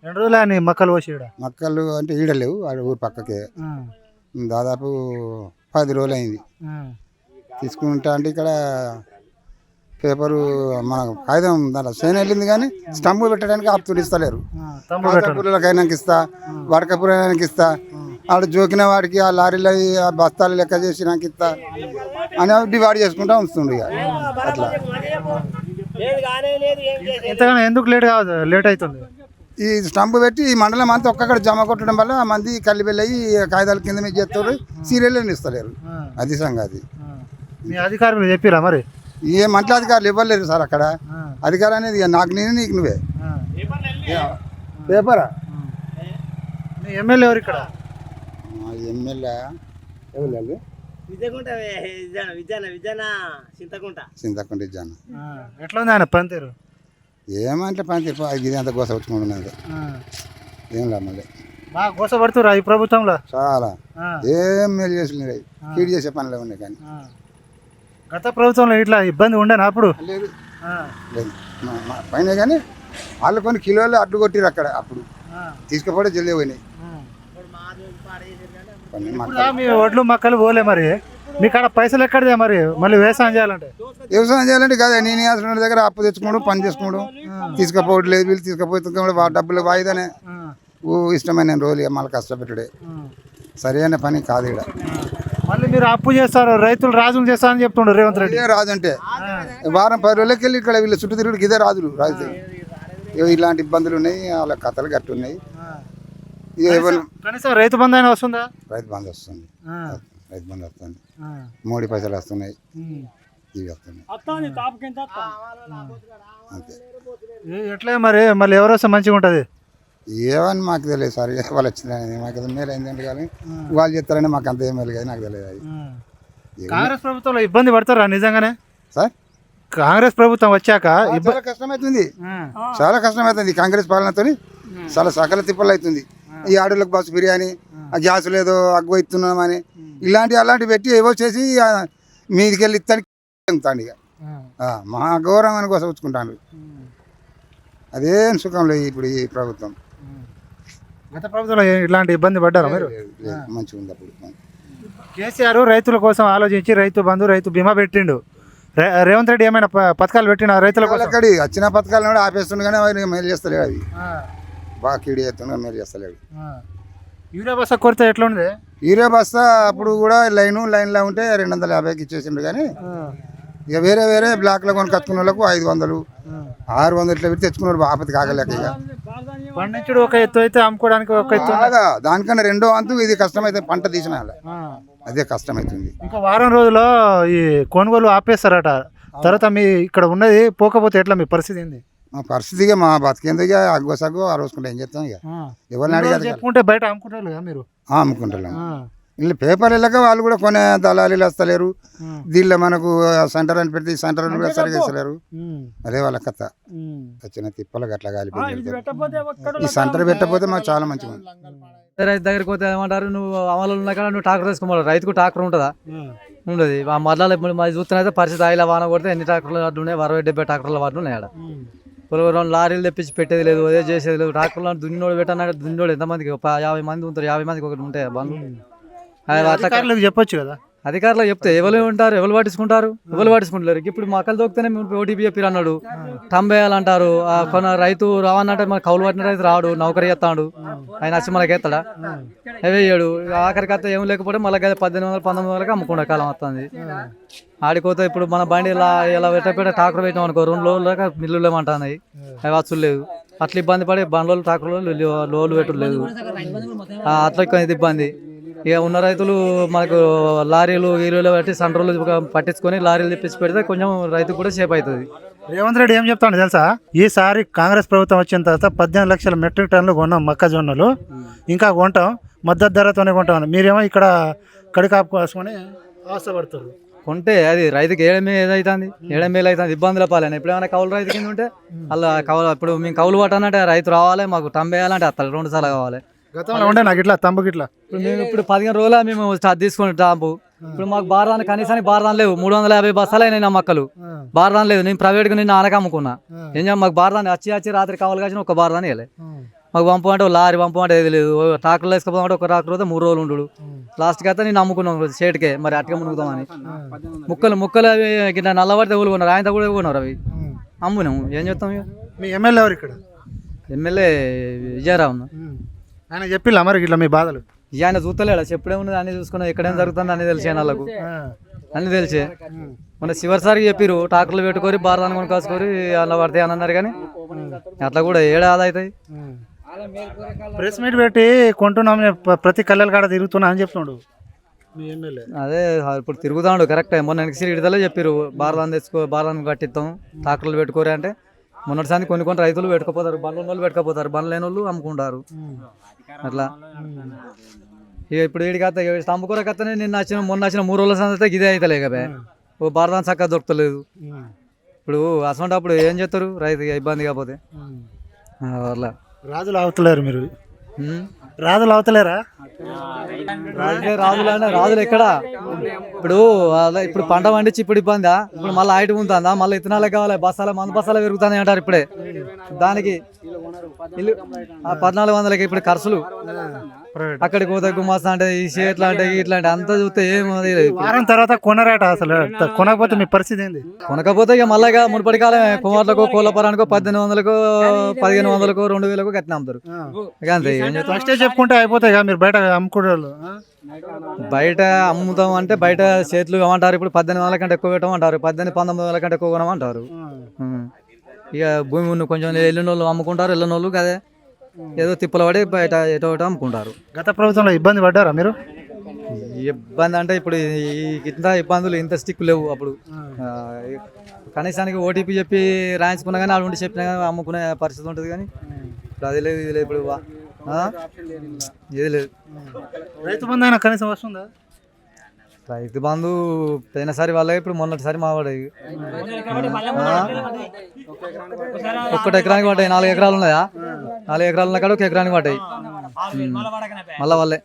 2 రోజులు అని మక్కలు పోసి ఈడ. మక్కలు అంటే ఈడలేవు ఆడ ఊరు పక్కకే. ఆ, దాదాపు 10 రోజులు అయింది ఆ, తీసుకుంటా. అంటే ఇక్కడ పేపరు మన కాగితం దాంట్లో సైన్ వెళ్ళింది కానీ స్టంప్ పెట్టడానికి ఆపుతులు ఇస్తలేరు. తమ్ముడు పెట్టండి. కాతాపూర్లకైనాకి ఇస్తా, వడకపూరైనాకి ఇస్తా, ఆడ జోకిన వాడికి ఆ లారీలో ఆ బస్తాలు లెక్క చేసి నాకు ఇస్తా అని డివైడ్ చేసుకుంటా ఉంచుతుండే ఇక అట్లా. ఇంతగానో ఎందుకు లేట్ అవుతుంది? ఈ స్టంప్ పెట్టి ఈ మండలం అంతా ఒక్కొక్కడ జమ కొట్టడం వల్ల మంది కళ్ళు వెళ్ళయి కాగితాల కింద మీద చేస్తారు, సీరియల్ ఇస్తలేరు. అది సంగతి. మీ అధికారులు చెప్పిరా మరి? ఏ మంటల అధికారులు ఇవ్వలేరు సార్ అక్కడ. అధికారం అనేది ఇక నాకు నేను నీకు నువ్వే పేపరా. మీ ఎమ్మెల్యే ఎవరు ఇక్కడ? ఎమ్మెల్యే ఎవరు? చింతకుంట ఇచ్చాను. ఎట్లా ఉంది ఆయన పనితీరు? ఏమంటే పని చెప్ప ఇది అంత గోస వచ్చుకుంటున్నది. ఏం లేదు మళ్ళీ బాగా గోస పడుతురా ఈ ప్రభుత్వంలో? చాలా ఏం మేలు చేసి కీడు చేసే పనులు ఉన్నాయి కానీ గత ప్రభుత్వంలో ఇట్లా ఇబ్బంది ఉండేనా అప్పుడు? లేదు లేదు పైన కానీ వాళ్ళు కొన్ని కిలోలు అడ్డు కొట్టిరు అక్కడ. అప్పుడు తీసుకుపోతే జల్దీ పోయినాయి. మీ ఒడ్లు మక్కలు పోలే మరి మీకు అక్కడ పైసలు ఎక్కడదే మరి మళ్ళీ వ్యవసాయం చేయాలంటే? వ్యవసాయం చేయాలంటే కదా నేను అసలు దగ్గర అప్పు తెచ్చుకోవడం పని చేసుకోవడం తీసుకుపోవట్లేదు. వీళ్ళు తీసుకుపోతే డబ్బులు వాయిదానే ఇష్టమైన నేను రోజులు మళ్ళీ కష్టపెట్టుడే సరైన పని కాదు ఇక్కడ. మళ్ళీ మీరు అప్పు చేస్తారు, రైతులు రాజులు చేస్తారని చెప్తుండ్రు రేవంత్ రెడ్డి. రాజు అంటే వారం 10 రోజులకి వెళ్ళి ఇక్కడ వీళ్ళు చుట్టూ తిరుగుడు ఇదే రాజులు. రాజు ఇలాంటి ఇబ్బందులు ఉన్నాయి, వాళ్ళ కథలు గట్టి ఉన్నాయి. కనీసం రైతు బంధు అయినా వస్తుందా? రైతు బంధు వస్తుంది, రైతు బంధు వస్తుంది, మోడీ పైసలు వస్తున్నాయి, ఇవి వస్తున్నాయి అంతే. ఎట్లా మరి మళ్ళీ ఎవరు వస్తే మంచిగా ఉంటుంది? ఏమని మాకు తెలియదు సార్. వాళ్ళు వచ్చిందని మాకు మేలు అయిందంటే కానీ వాళ్ళు చెప్తారని మాకు అంత ఏం మేలు కానీ నాకు తెలియదు. అది కాంగ్రెస్ ప్రభుత్వంలో ఇబ్బంది పడతారా నిజంగానే సార్? కాంగ్రెస్ ప్రభుత్వం వచ్చాక చాలా కష్టమవుతుంది, చాలా కష్టమవుతుంది. కాంగ్రెస్ పాలనతో చాలా సకల తిప్పలు అవుతుంది. ఈ ఆడోళ్ళకి బస్సు బిర్యానీ, ఆ గ్యాస్ లేదో అగ్గు ఇస్తున్నామని అలాంటివి పెట్టి ఏవో చేసి మీదికి వెళ్ళి ఇస్తాను ఇక మహా గౌరవం కోసం వచ్చుకుంటాను. అదేం సుఖం లేదు ఇప్పుడు ఈ ప్రభుత్వం. గత ప్రభుత్వంలో ఇలాంటి ఇబ్బంది పడ్డారా మీరు? మంచిగా ఉంది అప్పుడు. కేసీఆర్ రైతుల కోసం ఆలోచించి రైతు బంధు, రైతు బీమా పెట్టిండు. రేవంత్ రెడ్డి ఏమైనా పథకాలు పెట్టిన రైతుల కోసం? అక్కడి వచ్చిన పథకాలను కూడా ఆపేస్తుండే కానీ అవి మేలు చేస్తలేడు. అవి బాగా కీడి చేస్తుండే మేలు చేస్తలేడు. యూరియా బస్తా కొరత ఎట్లా ఉంది? యూరియా బస్తా అప్పుడు కూడా లైన్లో ఉంటే 250కి ఇచ్చేసిండు కానీ ఇక వేరే వేరే బ్లాక్లో కొని కట్టుకున్న వాళ్ళకు 500, 600 ఇట్లా పెట్టి తెచ్చుకున్నాడు. ఆపతి కాగలేక ఇక పండించుడు ఒక ఎత్తు అయితే అమ్ముకోవడానికి ఒక ఎత్తు. దానికన్నా 2వ వంతు ఇది కష్టమైతే పంట తీసిన అదే కష్టమవుతుంది. ఇంకా వారం రోజుల్లో ఈ కొనుగోలు ఆపేస్తారట. తర్వాత మీ ఇక్కడ ఉన్నది పోకపోతే ఎట్లా మీ పరిస్థితి ఏంది? మా పరిస్థితిగా మా బతికేందుకు అగ్గోసగ్గు ఆ రోజుకుంటే ఏం చెప్తాం ఇక. ఎవరిని అడిగారు చెప్పుకుంటే బయట అమ్ముకుంటారు కదా మీరు? అమ్ముకుంటాం. వీళ్ళు పేపర్ వెళ్ళక వాళ్ళు కూడా కొనే దళాలీలు వస్తలేరు. దీనిలో మనకు సెంటర్ అని పెడితే సెంటర్ కూడా సరిగా ఇస్తలేరు. అదే వాళ్ళ కథ. వచ్చిన తిప్పలకు అట్లా కాలిపోయింది. ఈ సెంటర్ పెట్టకపోతే మాకు చాలా మంచిగా ఉంది. రైతు దగ్గరికి పోతే ఏమంటారు, నువ్వు అమలు ఉన్నా కానీ నువ్వు ట్రాక్టర్ వేసుకోవాలి. రైతుకు ట్రాక్టర్ ఉంటుందా? ఉండదు. ఆ మరలా ఇప్పుడు మరి చూస్తున్నైతే పరిస్థితి ఆయిల వాన కొడితే ఎన్ని ట్రాక్టర్లు వాటి ఉన్నాయి? 60-70 ట్రాక్టర్ల వాటి ఉన్నాయి. ఆడ రెండు లారీలు తెప్పించి పెట్టేది లేదు, అదే చేసేది లేదు. ట్రాక్టర్లో దున్నోడు పెట్టాడు. దున్నోడు ఎంతమందికి? 50 మంది ఉంటారు. 50 మందికి ఒకటి ఉంటాయి బండ్లు. చెప్పొచ్చు కదా అధికారులు చెప్తే ఎవరు ఉంటారు? ఎవరు పట్టించుకుంటారు? ఎవరు పట్టించుకుంటారు? ఇప్పుడు మొక్కలు దొరికితేనే ఓటీపీ చెప్పి అన్నాడు, టంబేయాలంటారు. కొన్న రైతు రావన్నట్టు మన కౌలు పట్టిన రైతు రాడు, నౌకరీ ఎత్తాడు. ఆయన వచ్చి మనకి ఎత్తాడా? వేయడు. ఆఖరికి అత్త ఏం లేకపోతే మళ్ళీ 1800-1900 అమ్ముకునే కాలం వస్తుంది. ఆడిపోతే ఇప్పుడు మన బండి ఇలా పెట్ట ట్రాక్టర్ పెట్టాం అనుకో, 2 రోజుల దాకా మిల్లులు ఏమంటున్నాయి, అవి వచ్చులు లేవు. అట్లా ఇబ్బంది పడి బండ్లు ట్రాక్టర్లు లోలు పెట్టలేదు. అట్లా ఇది ఇబ్బంది. ఇక ఉన్న రైతులు మనకు లారీలు గీరీలు పెట్టి సెంటర్లు పట్టించుకొని లారీలు తెప్పించి పెడితే కొంచెం రైతు కూడా సేఫ్ అవుతుంది. రేవంత్ రెడ్డి ఏం చెప్తాను తెలుసా? ఈసారి కాంగ్రెస్ ప్రభుత్వం వచ్చిన తర్వాత 18 లక్షల మెట్రిక్ టన్నులు కొన్నాం మొక్కజొన్నలు, ఇంకా కొంటాం, మద్దతు ధరతోనే కొంటాం. మీరేమో ఇక్కడ కడికాపు కోసమని ఆశపడుతారు. కొంటే అది రైతుకి ఏదైతుంది? 7 వేలు అవుతుంది. ఇబ్బందుల పాలైనా ఇప్పుడు ఏమైనా కౌలు రైతు కింద ఉంటే అలా కౌలు ఇప్పుడు మేము కౌలు పట్టానంటే రైతు రావాలి, మాకు టంబేయాలంటే అత్తలు 2 సార్లు కావాలి. గతంలో ఉండే నాకు ఇట్లా తంబుకి ఇట్లా ఇప్పుడు మేము ఇప్పుడు 15 రోజులు మేము తీసుకుని టాంపు. ఇప్పుడు మాకు బారదాన్ని కనీసానికి బారదాన్ లేవు. 350 బస్తాలు అయినాయి నా మొక్కలు. బారదాన్ లేదు. నేను ప్రైవేట్గా నిన్న ఆనక అమ్ముకున్నా. ఏం మాకు బారదాన్ని వచ్చి రాత్రి కావాలి కాసిన ఒక బారదాన్ని వేయలే. మాకు పంపమంటే లారీ పంపమంటే ఏది లేదు, ట్రాక్టర్లో వేసుకపోతే ఒక ట్రాక్టర్ అయితే 3 రోజులు ఉండు. లాస్ట్కి అయితే నేను నమ్ముకున్నాం షేట్కే, మరి అటుగా మునుగుతామని. ముక్కలు అవి గిట్ల నల్లబడితే ఎవరు కొన్నారు, ఆయనతో కూడా కొన్నారు అవి అమ్మునాం. ఏం చేస్తాం ఇక. మీ ఎమ్మెల్యే ఎవరు ఇక్కడ? ఎమ్మెల్యే విజయరావు ఆయన చెప్పిల్లా మరి ఇట్లా మీ బాధలు? ఇక ఆయన చూస్తలేడా, చెప్పుడే ఉన్నది అన్ని చూసుకున్నా, ఎక్కడేం జరుగుతుంది అన్ని తెలిసే వాళ్ళకు, అన్ని తెలిసే. మన చివరిసారికి చెప్పిరు ట్రాక్టర్లు పెట్టుకొని బారదాన్ని కొని కాసుకొని అలా పడతాయి అని అన్నారు, కానీ అట్లా కూడా ఏడాది అవుతాయి. ప్రెస్ మీట్ పెట్టి కొంటున్నాం ప్రతి కళ్ళల కాడ తిరుగుతున్నా అని చెప్తున్నాడు మీ ఎమ్మెల్యే. అదే ఇప్పుడు తిరుగుతాడు కరెక్ట్. మొన్న ఎన్నికసి ఇడతలే చెప్పారు బారదాన్ని కట్టిస్తాం ట్రాక్టర్లు పెట్టుకోరు అంటే. మొన్నటిసారి కొన్ని రైతులు పెట్టుకోపోతారు, బండ్లు ఉన్న వాళ్ళు పెట్టుకోపోతారు, బండ్లు లేని వాళ్ళు అమ్ముకుంటారు అట్లా. ఇక ఇప్పుడు వీడికి స్తంభకూర కత్తనే మొన్న వచ్చిన 3 రోజుల సందతే ఇదే అవుతలే కదా, ఓ బారదాన్ని చక్కగా దొరకలేదు. ఇప్పుడు అసలు అప్పుడు ఏం చేస్తారు రైతు ఇబ్బంది కాకపోతే అట్లా. రాజులు అవుతలేరు మీరు, రాజులు అవుతలేరా? రాజులు ఎక్కడ ఇప్పుడు ఇప్పుడు పంట పండించి ఇప్పుడు ఇబ్బందా, ఇప్పుడు మళ్ళీ ఐటమ్ ఉంటుందా, మళ్ళీ ఇత్తనాలే కావాలి, మందు బస్సాలే పెరుగుతుంది అంటారు ఇప్పుడే. దానికి 1400కి ఇప్పుడు ఖర్చులు, అక్కడికి పోతే గుమాస్తా అంటే ఈ షేట్లు అంటే ఇట్లా అంటే అంతా చూస్తే ఏమది. వారం తర్వాత కొనరాట, అసలు కొనకపోతే మీ పరిస్థితి ఏంది? కొనకపోతే ఇక మళ్ళీ మునుపటి కాలం కుమార్లకు కోళ్ళపరానికో 1800కో 1500కో 2000కో కట్టిన అమ్ముతారు. అంతే ఫస్టే చెప్పుకుంటే అయిపోతాయి కదా, మీరు బయట అమ్ముకోవాలి. బయట అమ్ముతాం అంటే బయట చేతులు ఏమంటారు, ఇప్పుడు 1800 కంటే ఎక్కువ పెట్టమంటారు, 1900 కంటే ఎక్కువ కొనమంటారు. ఇక భూమి ఉన్న కొంచెం వెళ్ళిన వాళ్ళు అమ్ముకుంటారు, వెళ్ళిన వాళ్ళు కదే ఏదో తిప్పలు పడి బయట ఎటో అమ్ముకుంటారు. గత ప్రభుత్వంలో ఇబ్బంది పడ్డారా మీరు? ఇబ్బంది అంటే ఇప్పుడు ఇంత ఇబ్బందులు ఇంత స్టిక్ లేవు. అప్పుడు కనీసానికి ఓటీపీ చెప్పి రాయించుకున్నా కానీ అటు ఉండి చెప్పినా కానీ అమ్ముకునే పరిస్థితి ఉంటుంది, కానీ ఇప్పుడు అది లేదు ఇది లేదు. ఇప్పుడు ఏది లేదు. రైతు బంధు అయినా కనీసం వస్తుందా? రైతు బంధు పోయినసారి వాళ్ళే, ఇప్పుడు మొన్నటిసారి మావాడే. 1 ఎకరానికి పడ్డాయి, 4 ఎకరాలు ఉన్నాయా, 4 ఎకరాలు ఉన్న కాడ 1 ఎకరానికి పడ్డాయి. మళ్ళా వాళ్ళే